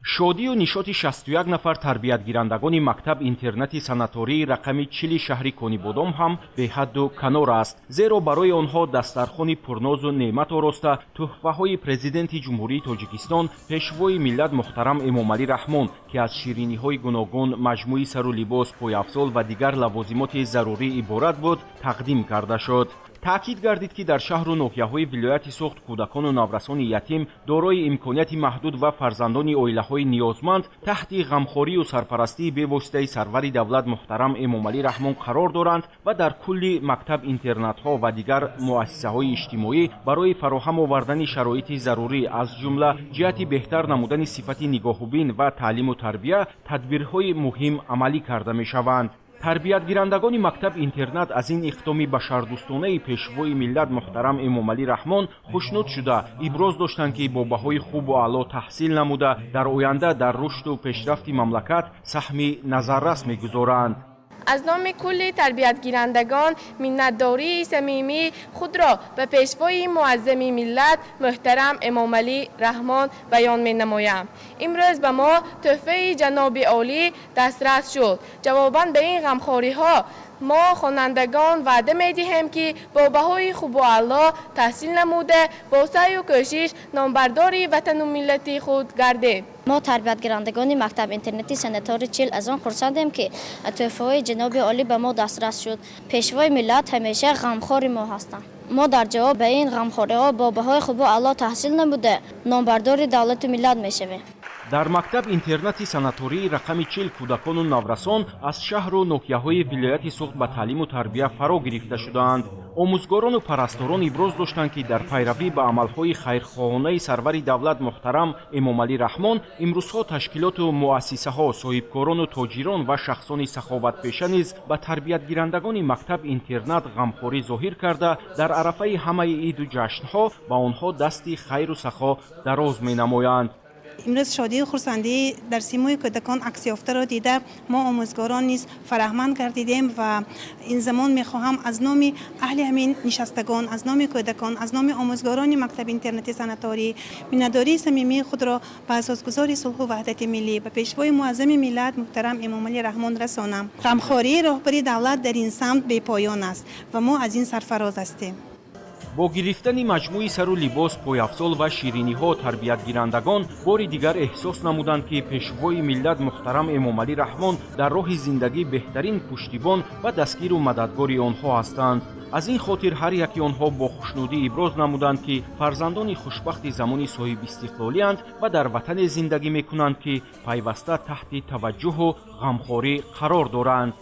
шодию нишоти 61 нафар тарбиятгирандагони мактаб интернати санатории рақами 40 шаҳри Конибодом ҳам беҳадду канор аст, зеро барои онҳо дастархони пурнозу неъмат ороста тӯҳфаҳои президенти ҷумҳурии Тоҷикистон пешвои миллат муҳтарам Эмомалӣ Раҳмон, ки аз шириниҳои гуногун, маҷмӯи сару либос, пойафзол ва дигар лавозимоти зарурӣ иборат буд, тақдим карда шуд. таъкид гардид, ки дар шаҳру ноҳияҳои вилояти Суғд кӯдакону наврасони ятим дорои имконияти маҳдуд ва фарзандони оилаҳои ниёзманд таҳти ғамхорию сарпарастии бевоситаи сарвари давлат муҳтарам Эмомалӣ Раҳмон қарор доранд ва дар кулли мактаб-интернатҳо ва дигар муассисаҳои иҷтимоӣ барои фароҳам овардани шароити зарурӣ, аз ҷумла ҷиҳати беҳтар намудани сифати нигоҳубин ва таълиму тарбия тадбирҳои муҳим амалӣ карда мешаванд. тарбиятгирандагони мактаб-интернат аз ин иқдоми башардӯстонаи пешвои миллат муҳтарам Эмомалӣ Раҳмон хушнуд шуда, иброз доштанд, ки бо баҳои хубу аъло таҳсил намуда дар оянда дар рушду пешрафти мамлакат саҳми назаррас мегузоранд. از نام کل تربیتگیرندگان منتداری صمیمی خود را به پیشوای معظم ملت محترم امامعلی رحمان بیان می نمایم. امروز به ما تحفه جناب عالی دسترس شد. جواباً به این غمخواری ها ما خوانندگان وعده می دهیم که با بهای خوب و اعلی تحصیل نموده با سعی و کوشش نامبرداری وطن و ملت خود گردیم. ما تربیتگیرندگان مکتب اینترنتی سناتوری 40 از آن خرسندیم که تحفه‌های جناب عالی به ما دسترس شد. پیشوای ملت همیشه غمخوار ما هستند. ما در جواب به این غمخوری‌ها با بهای خوب و اعلی تحصیل نموده نامبردار دولت و ملت میشویم. дар мактаб-интернати санатории рақами 40 кӯдакону наврасон аз шаҳру ноҳияҳои вилояти Суғд ба таълиму тарбия фаро гирифта шудаанд. омӯзгорону парасторон иброз доштанд, ки дар пайравӣ ба амалҳои хайрхоҳонаи сарвари давлат муҳтарам Эмомалӣ Раҳмон имрӯзҳо ташкилоту муассисаҳо, соҳибкорону тоҷирон ва шахсони саховатпеша низ ба тарбиятгирандагони мактаб-интернат ғамхорӣ зоҳир карда, дар арафаи ҳамаи иду ҷашнҳо ба онҳо дасти хайру сахо дароз менамоянд. امروز شادی و خرسندی در سیمای کودکان عکس یافته را دیده ما آموزگاران نیز فرحمند گردیدیم و این زمان میخواهم از نام اهل همین نشستگان، از نام کودکان، از نام آموزگاران مکتب اینترنتی سناتوری منتداری صمیمی خود را به اساسگذار صلح و وحدت ملی به پیشوای معظم ملت محترم امامعلی رحمان رسانم. غمخواری راهبری دولت در این سمت بی پایان است و ما از این سرفراز هستیم. бо гирифтани маҷмӯи сару либос, пойафзол ва шириниҳо тарбиятгирандагон бори дигар эҳсос намуданд, ки пешвои миллат муҳтарам Эмомалӣ Раҳмон дар роҳи зиндагӣ беҳтарин пуштибон ва дастгиру мададгори онҳо ҳастанд. аз ин хотир ҳар яки онҳо бо хушнудӣ иброз намуданд, ки фарзандони хушбахти замони соҳибистиқлолианд ва дар ватане зиндагӣ мекунанд, ки пайваста таҳти таваҷҷӯҳу ғамхорӣ қарор доранд.